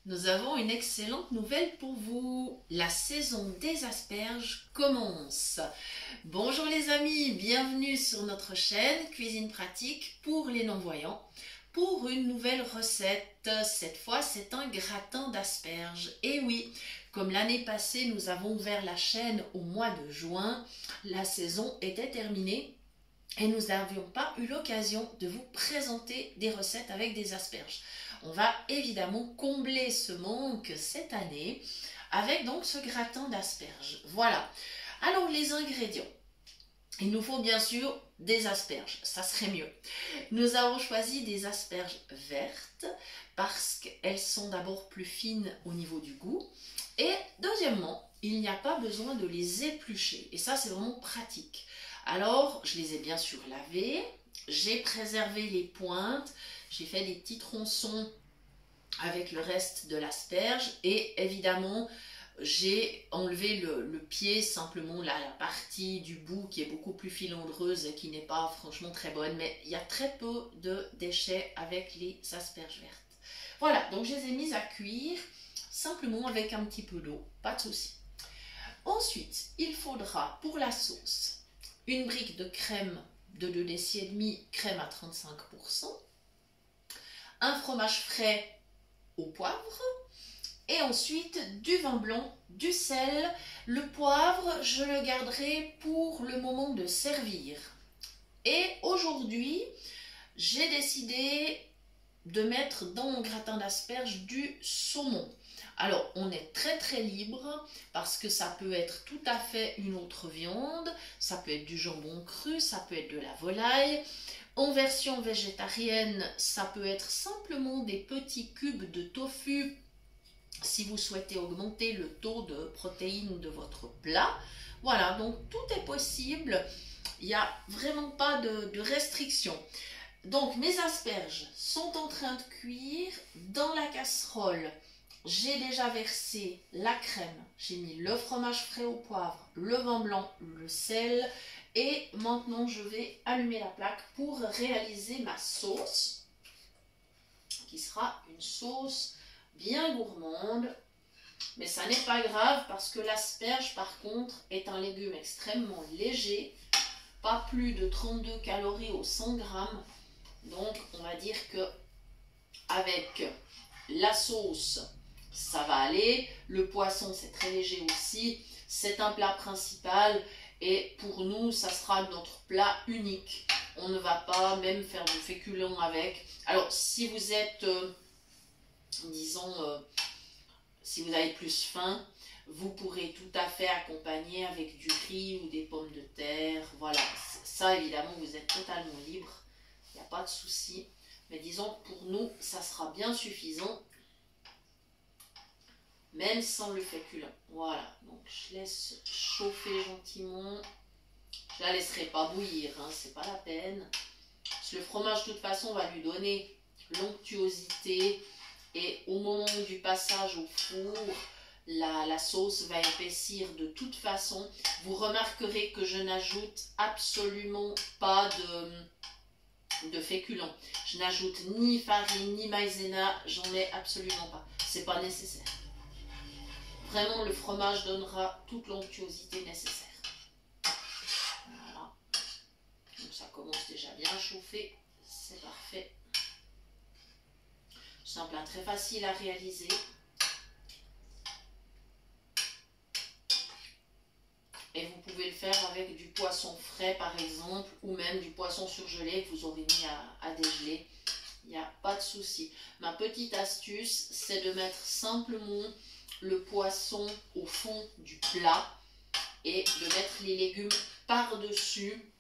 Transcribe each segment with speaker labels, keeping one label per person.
Speaker 1: Nous avons une excellente nouvelle pour vous. La saison des asperges commence. Bonjour les amis, bienvenue sur notre chaîne Cuisine Pratique pour les non-voyants pour une nouvelle recette. Cette fois, c'est un gratin d'asperges. Et oui, comme l'année passée, nous avons ouvert la chaîne au mois de juin, la saison était terminée. Et nous n'avions pas eu l'occasion de vous présenter des recettes avec des asperges. On va évidemment combler ce manque cette année avec donc ce gratin d'asperges. Voilà. Alors les ingrédients. Il nous faut bien sûr des asperges, ça serait mieux. Nous avons choisi des asperges vertes parce qu'elles sont d'abord plus fines au niveau du goût. Et deuxièmement, il n'y a pas besoin de les éplucher. Et ça, c'est vraiment pratique. Alors, je les ai bien sûr lavées, j'ai préservé les pointes, j'ai fait des petits tronçons avec le reste de l'asperge et évidemment, j'ai enlevé le pied, simplement la partie du bout qui est beaucoup plus filandreuse et qui n'est pas franchement très bonne, mais il y a très peu de déchets avec les asperges vertes. Voilà, donc je les ai mises à cuire simplement avec un petit peu d'eau, pas de souci. Ensuite, il faudra pour la sauce une brique de crème de 2,5 décis, crème à 35%, un fromage frais au poivre, et ensuite du vin blanc, du sel. Le poivre, je le garderai pour le moment de servir. Et aujourd'hui, j'ai décidé de mettre dans mon gratin d'asperges du saumon. Alors, on est très libre parce que ça peut être tout à fait une autre viande, ça peut être du jambon cru, ça peut être de la volaille. En version végétarienne, ça peut être simplement des petits cubes de tofu si vous souhaitez augmenter le taux de protéines de votre plat. Voilà, donc tout est possible, il n'y a vraiment pas de restrictions. Donc mes asperges sont en train de cuire dans la casserole. J'ai déjà versé la crème, j'ai mis le fromage frais au poivre, le vin blanc, le sel et maintenant je vais allumer la plaque pour réaliser ma sauce qui sera une sauce bien gourmande. Mais ça n'est pas grave parce que l'asperge par contre est un légume extrêmement léger, pas plus de 32 calories au 100 grammes. Donc on va dire que avec la sauce ça va aller, le poisson c'est très léger aussi, c'est un plat principal et pour nous ça sera notre plat unique. On ne va pas même faire du féculent avec. Alors si vous êtes, disons, si vous avez plus faim, vous pourrez tout à fait accompagner avec du riz ou des pommes de terre. Voilà, ça évidemment vous êtes totalement libre, il n'y a pas de souci. Mais disons que pour nous ça sera bien suffisant. Même sans le féculent. Voilà, donc je laisse chauffer gentiment. Je la laisserai pas bouillir, hein, c'est pas la peine. Parce que le fromage, de toute façon, va lui donner l'onctuosité. Et au moment du passage au four, la sauce va épaissir de toute façon. Vous remarquerez que je n'ajoute absolument pas de féculent. Je n'ajoute ni farine, ni maïzena, j'en ai absolument pas. C'est pas nécessaire. Vraiment, le fromage donnera toute l'onctuosité nécessaire. Voilà. Donc ça commence déjà bien à chauffer. C'est parfait. C'est un plat très facile à réaliser. Et vous pouvez le faire avec du poisson frais par exemple, ou même du poisson surgelé que vous aurez mis à dégeler. Il n'y a pas de souci. Ma petite astuce, c'est de mettre simplement le poisson au fond du plat et de mettre les légumes par-dessus.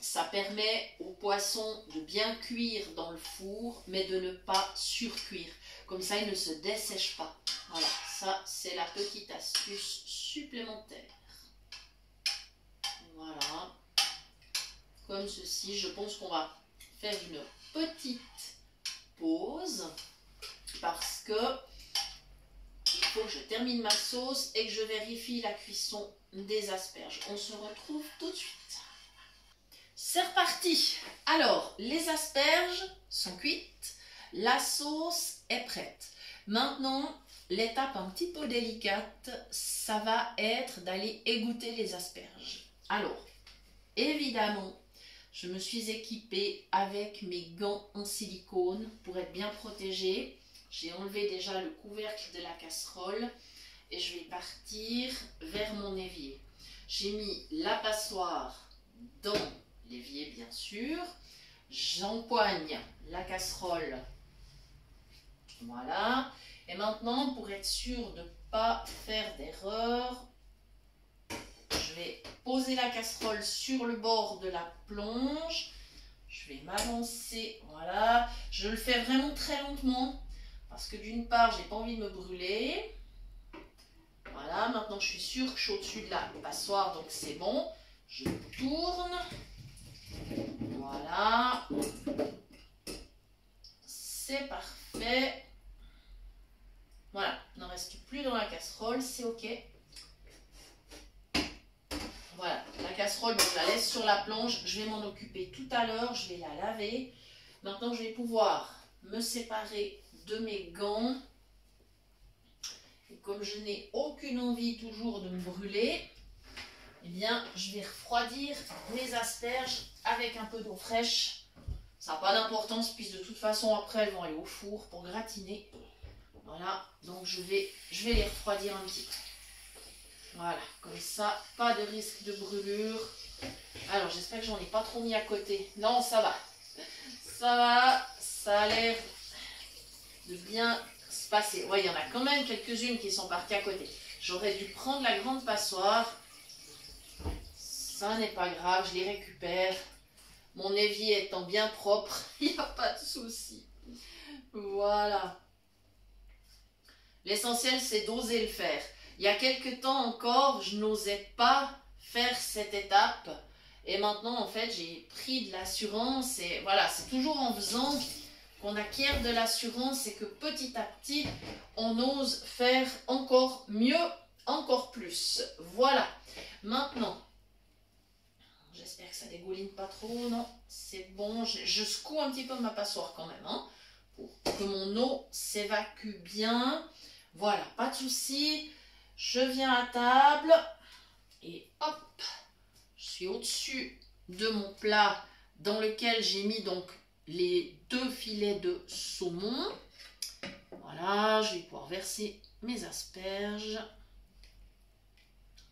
Speaker 1: Ça permet au poisson de bien cuire dans le four, mais de ne pas surcuire. Comme ça, il ne se dessèche pas. Voilà, ça c'est la petite astuce supplémentaire. Voilà, comme ceci. Je pense qu'on va faire une petite pause parce que il faut que je termine ma sauce et que je vérifie la cuisson des asperges. On se retrouve tout de suite. C'est reparti. Alors, les asperges sont cuites, la sauce est prête. Maintenant, l'étape un petit peu délicate, ça va être d'aller égoutter les asperges. Alors, évidemment, je me suis équipée avec mes gants en silicone pour être bien protégée. J'ai enlevé déjà le couvercle de la casserole et je vais partir vers mon évier. J'ai mis la passoire dans l'évier, bien sûr. J'empoigne la casserole. Voilà. Et maintenant, pour être sûr de ne pas faire d'erreur, je vais poser la casserole sur le bord de la plonge. Je vais m'avancer. Voilà. Je le fais vraiment très lentement parce que d'une part, j'ai pas envie de me brûler. Voilà. Maintenant, je suis sûre que je suis au-dessus de la passoire, donc c'est bon. Je tourne. Voilà. C'est parfait. Voilà, il n'en reste plus dans la casserole, c'est ok. Voilà, la casserole, bon, je la laisse sur la planche. Je vais m'en occuper tout à l'heure, je vais la laver. Maintenant, je vais pouvoir me séparer de mes gants. Et comme je n'ai aucune envie toujours de me brûler, eh bien, je vais refroidir mes asperges avec un peu d'eau fraîche. Ça n'a pas d'importance puisque de toute façon, après, elles vont aller au four pour gratiner. Voilà, donc je vais les refroidir un petit peu. Voilà, comme ça, pas de risque de brûlure. Alors, j'espère que j'en ai pas trop mis à côté. Non, ça va. Ça va, ça a l'air de bien se passer. Ouais, il y en a quand même quelques-unes qui sont parties à côté. J'aurais dû prendre la grande passoire. Ça n'est pas grave, je les récupère. Mon évier étant bien propre, il n'y a pas de souci. Voilà. L'essentiel, c'est d'oser le faire. Il y a quelques temps encore, je n'osais pas faire cette étape. Et maintenant, en fait, j'ai pris de l'assurance. Et voilà, c'est toujours en faisant qu'on acquiert de l'assurance et que petit à petit, on ose faire encore mieux, encore plus. Voilà. Maintenant, j'espère que ça dégouline pas trop. Non, c'est bon. Je secoue un petit peu ma passoire quand même, hein, pour que mon eau s'évacue bien. Voilà, pas de souci. Je viens à table et hop, je suis au-dessus de mon plat dans lequel j'ai mis donc les 2 filets de saumon. Voilà, je vais pouvoir verser mes asperges.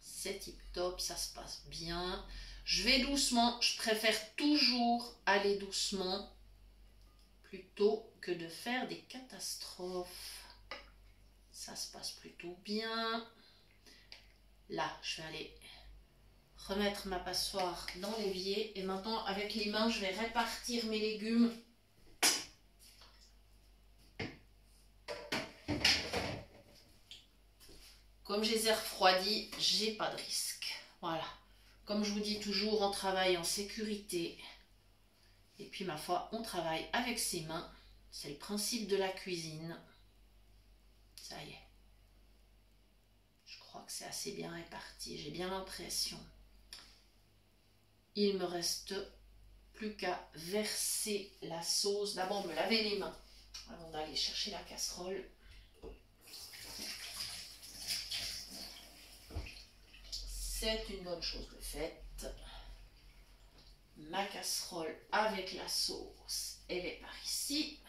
Speaker 1: C'est tip top, ça se passe bien. Je vais doucement, je préfère toujours aller doucement plutôt que de faire des catastrophes. Ça se passe plutôt bien. Là, je vais aller remettre ma passoire dans l'évier. Et maintenant, avec les mains, je vais répartir mes légumes. Comme je les ai refroidis, j'ai pas de risque. Voilà. Comme je vous dis toujours, on travaille en sécurité. Et puis, ma foi, on travaille avec ses mains. C'est le principe de la cuisine. Ça y est. Je crois que c'est assez bien réparti. J'ai bien l'impression. Il me reste plus qu'à verser la sauce. D'abord, me laver les mains avant d'aller chercher la casserole. C'est une bonne chose de faite. Ma casserole avec la sauce, elle est par ici.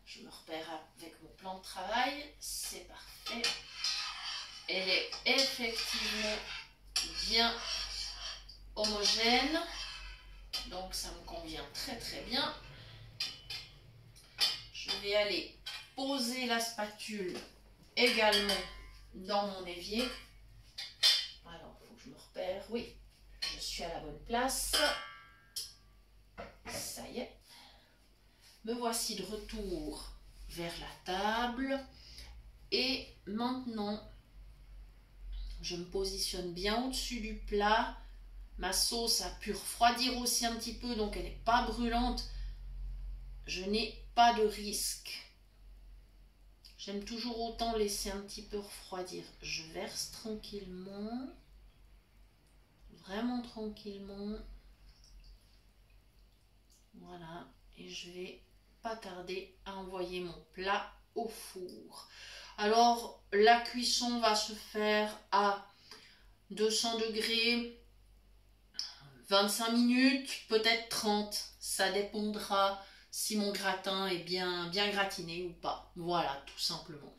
Speaker 1: Je me repère avec mon plan de travail. C'est parfait. Elle est effectivement bien homogène. Donc ça me convient très très bien. Je vais aller poser la spatule également dans mon évier. Alors, il faut que je me repère. Oui, je suis à la bonne place. Ça y est. Me voici de retour vers la table. Et maintenant, je me positionne bien au-dessus du plat. Ma sauce a pu refroidir aussi un petit peu, donc elle n'est pas brûlante. Je n'ai pas de risque. J'aime toujours autant laisser un petit peu refroidir. Je verse tranquillement. Vraiment tranquillement. Voilà. Et je vais pas tarder à envoyer mon plat au four. Alors, la cuisson va se faire à 200 degrés, 25 minutes, peut-être 30. Ça dépendra si mon gratin est bien gratiné ou pas. Voilà, tout simplement.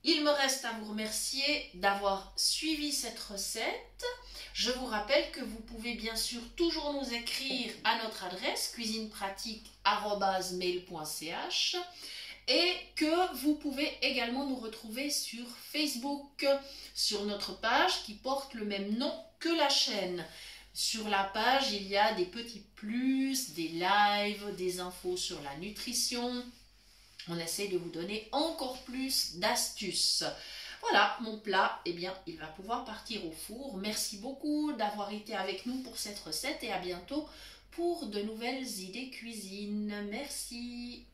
Speaker 1: Il me reste à vous remercier d'avoir suivi cette recette. Je vous rappelle que vous pouvez bien sûr toujours nous écrire à notre adresse cuisinepratique@mail.ch et que vous pouvez également nous retrouver sur Facebook, sur notre page qui porte le même nom que la chaîne. Sur la page, il y a des petits plus, des lives, des infos sur la nutrition. On essaie de vous donner encore plus d'astuces. Voilà, mon plat, eh bien, il va pouvoir partir au four. Merci beaucoup d'avoir été avec nous pour cette recette et à bientôt pour de nouvelles idées cuisine. Merci.